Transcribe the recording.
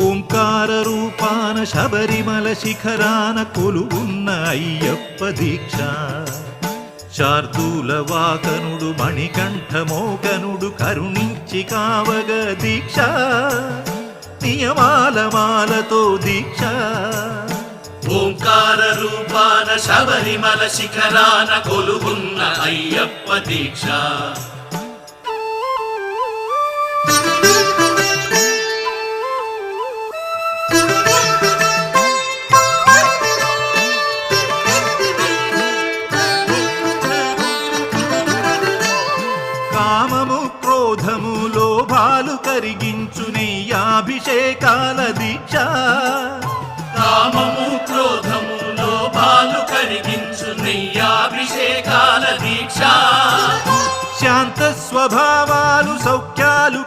ఓంకార రూపాన శబరిమల శిఖరాన కొలువున్న అయ్యప్ప దీక్ష శార్దూల వాకనుడు మణికంఠమోకనుడు కరుణించి కావగ దీక్ష నియమాల మాలతో దీక్ష ఓంకార రూపాన శబరిమల శిఖరాన కొలువున్న అయ్యప్ప దీక్ష కామము క్రోధము లోభాలు కరిగించు నెయ్యాభిషేకాల దీక్ష కామము క్రోధము లోభాలు కరిగించు నెయ్యాభిషేకాల దీక్ష శాంత స్వభావాలు సౌఖ్యాలు